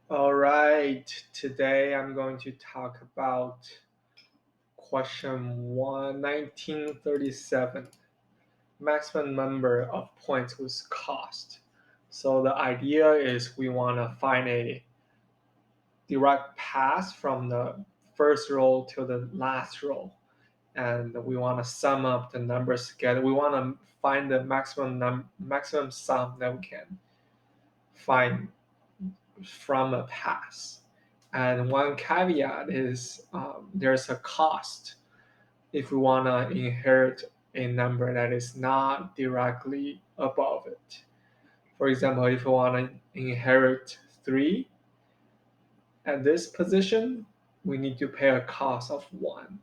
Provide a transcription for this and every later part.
All right, today I'm going to talk about question 1937, maximum number of points with cost. So the idea is we want to find a direct path from the first row to the last row, and we want to sum up the numbers together. We want to find the maximum sum that we can find from a pass. And one caveat is there's a cost if we want to inherit a number that is not directly above it. For example, if we want to inherit 3 at this position, we need to pay a cost of 1.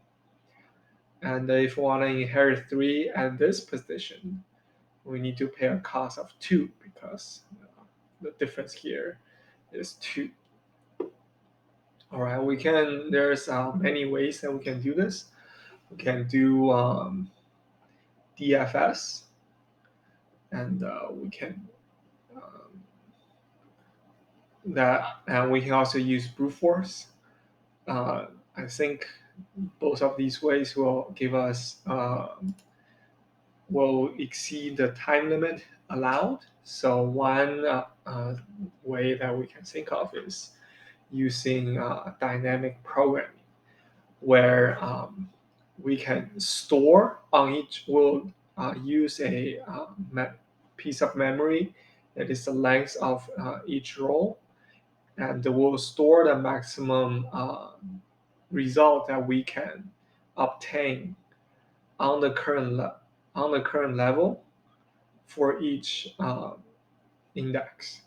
And if we want to inherit 3 at this position, we need to pay a cost of 2 because the difference here is 2. All right, there's many ways that we can do this. We can do DFS, and we can um, and we can also use brute force. I think both of these ways will give us will exceed the time limit allowed. So one way that we can think of is using dynamic programming, where we can store on each, we'll use a piece of memory that is the length of each row, and we'll store the maximum result that we can obtain on the on the current level for each index,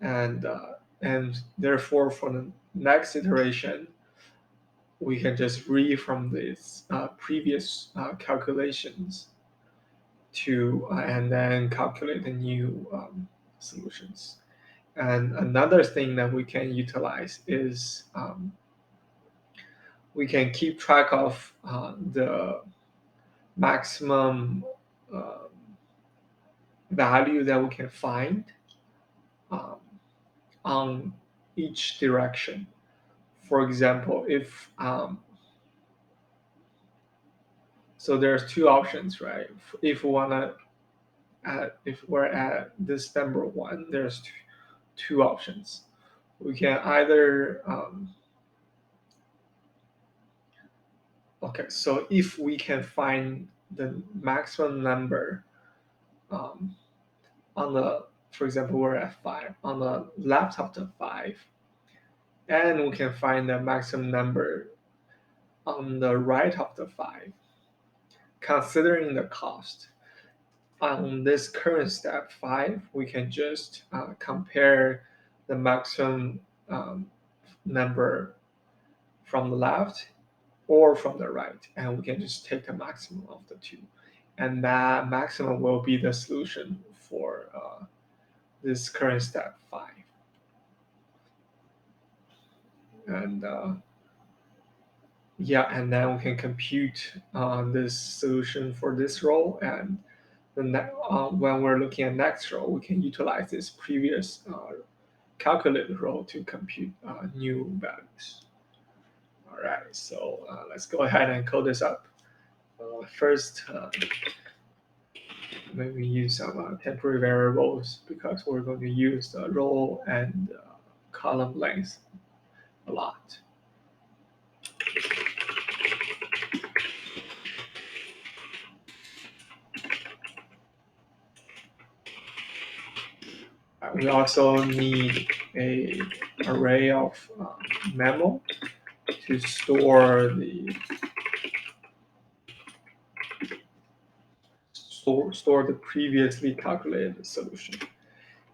and therefore for the next iteration we can just read from these previous calculations to and then calculate the new solutions. And another thing that we can utilize is we can keep track of the maximum um, value that we can find um, on each direction. For example, if so, there's two options, right? If we want to if we're at this number 1, there's two options. We can either okay, so if we can find the maximum number um, on the, for example, we're at 5 on the left of the 5, and we can find the maximum number on the right of the 5, considering the cost. On this current step 5, we can just compare the maximum number from the left or from the right, and we can just take the maximum of the two, and that maximum will be the solution for this current step 5. And yeah, and then we can compute this solution for this row, and when we're looking at next row, we can utilize this previous calculated row to compute new values. All right, so let's go ahead and code this up. First, maybe use some temporary variables because we're going to use the row and column length a lot. We also need a array of memo to store the previously calculated solution.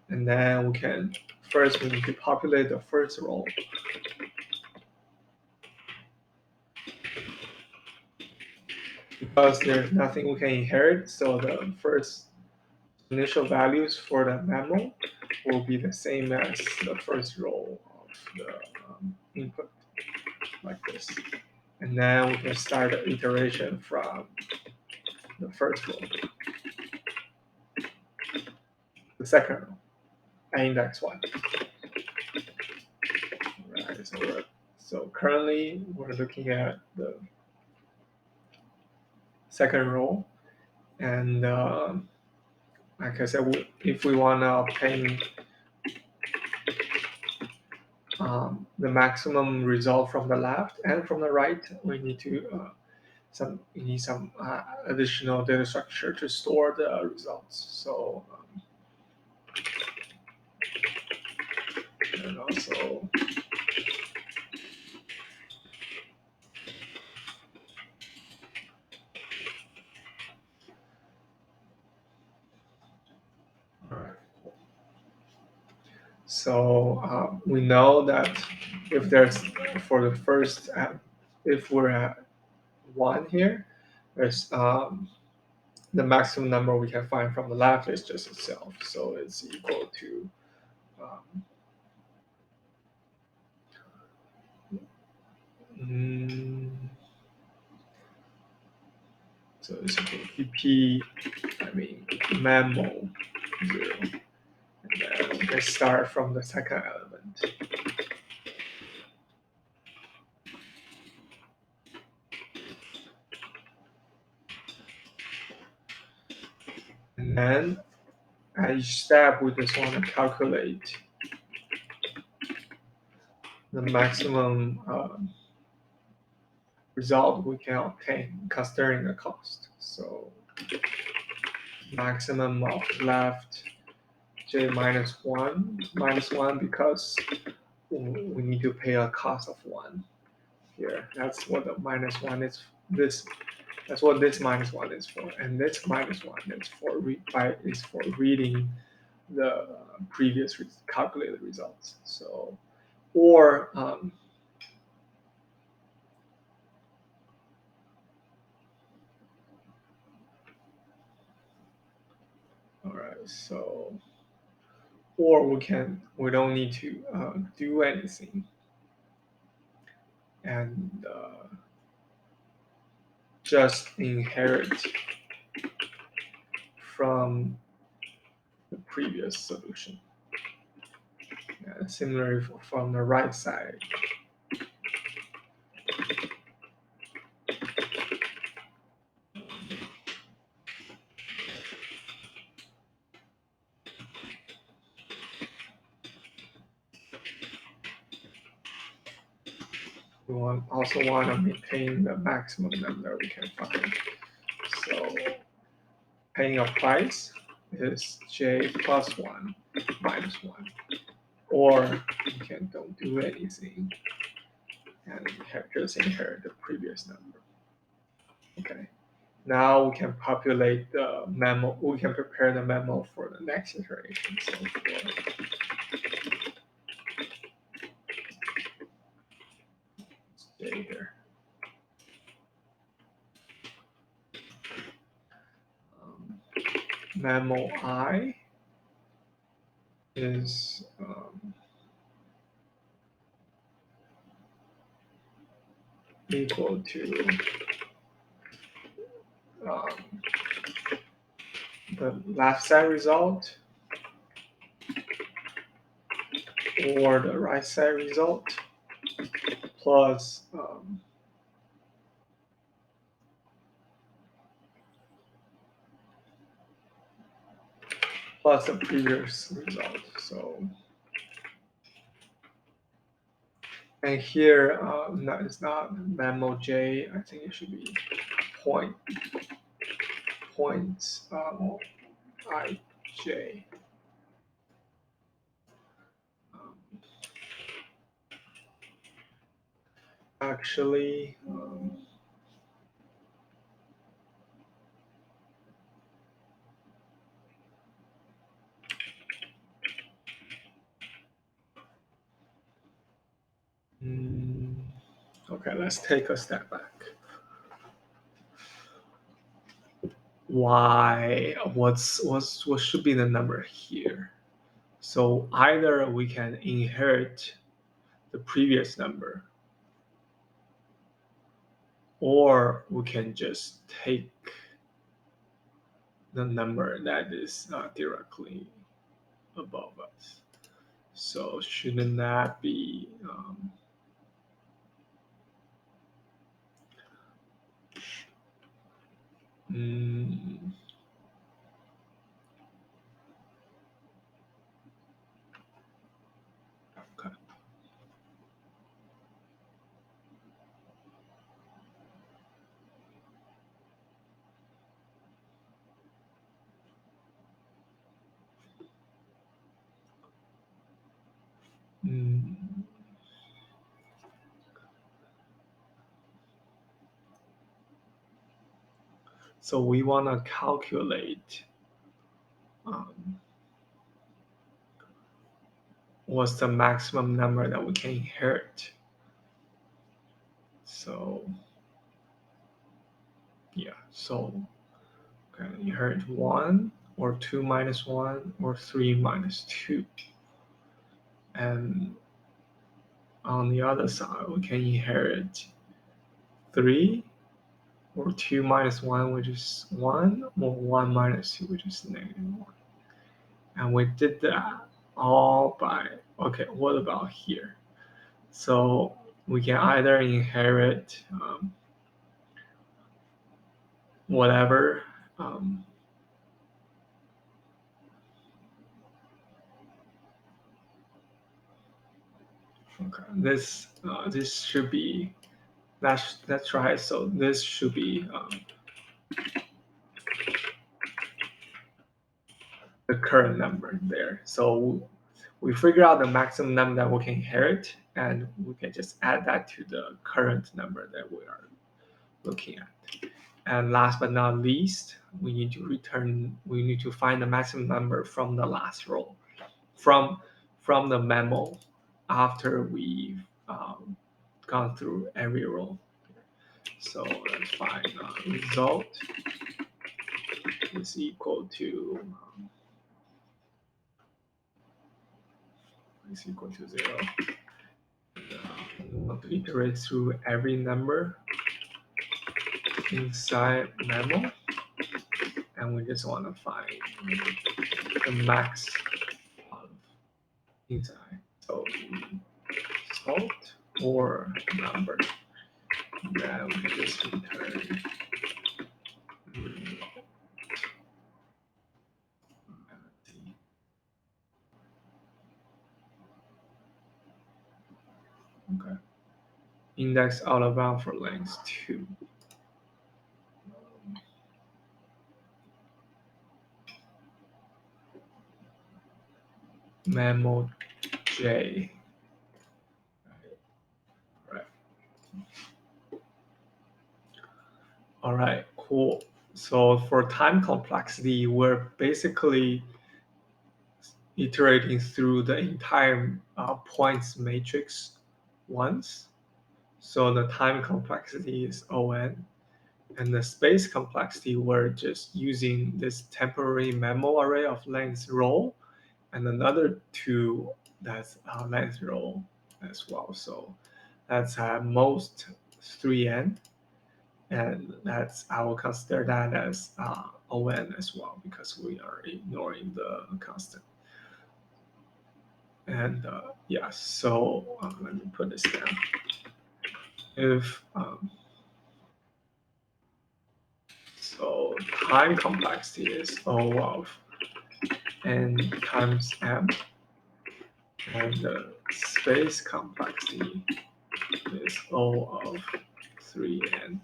And then we need to populate the first row. Because there's nothing we can inherit, so the first initial values for the memo will be the same as the first row of the input, like this. And then we can start the iteration from the first row, the second row, and index 1. So currently we're looking at the second row, and like I said, if we want to obtain the maximum result from the left and from the right, we need some additional data structure to store the results. So and also all right. So we know that if there's for the first if we're at 1 here, there's the maximum number we can find from the left is just itself. So it's equal to um, mm, so it's equal to pp, memo 0. And then we can start from the second element. And then at each step, we just want to calculate the maximum result we can obtain considering the cost. So maximum of left j minus 1 because we need to pay a cost of 1 here. That's what the minus 1 is. That's what this minus 1 is for, and this minus 1 is for reading the previous calculated results. So, or all right, so or we don't need to do anything, and just inherit from the previous solution. Similarly, from the right side, we also want to maintain the maximum number we can find. So paying a price is j plus 1 minus 1. Or you can don't do anything and just inherit the previous number. Okay. Now we can populate the memo. We can prepare the memo for the next iteration. So stay here. Memo I is equal to the left side result or the right side result plus plus the previous result. So, and here no, it's not memo j. I think it should be points ij. Actually, okay, let's take a step back. What should be the number here? So either we can inherit the previous number, or we can just take the number that is directly above us. So shouldn't that be Mm, okay. Mm, so we want to calculate um, what's the maximum number that we can inherit. So yeah, so okay, inherit 1 or 2 minus 1 or 3 minus 2. And on the other side, we can inherit 3 or 2 minus 1, which is 1, or 1 minus 2, which is -1. And we did that all by, okay, what about here? So we can either inherit whatever. Okay, this should be, that's right. So this should be the current number there. So we figure out the maximum number that we can inherit, and we can just add that to the current number that we are looking at. And last but not least, we need to find the maximum number from the last row, from from the memo after we've gone through every row. So let's find result is equal to 0. We want to iterate through every number inside memo, and we just want to find the max of inside. So result or number. Then we just return okay. Index out of bound for length 2. Memo J. Right. All right, cool. So for time complexity, we're basically iterating through the entire points matrix once. So the time complexity is O(n), and the space complexity, we're just using this temporary memo array of length row, and another two that's length row as well. So that's at most 3n, and that's I will consider that as O(n) as well because we are ignoring the constant. And yeah, so let me put this down. If so, time complexity is O of n times m, and the space complexity is O of 3n,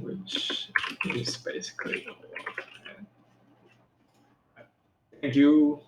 which is basically O of n. Thank you.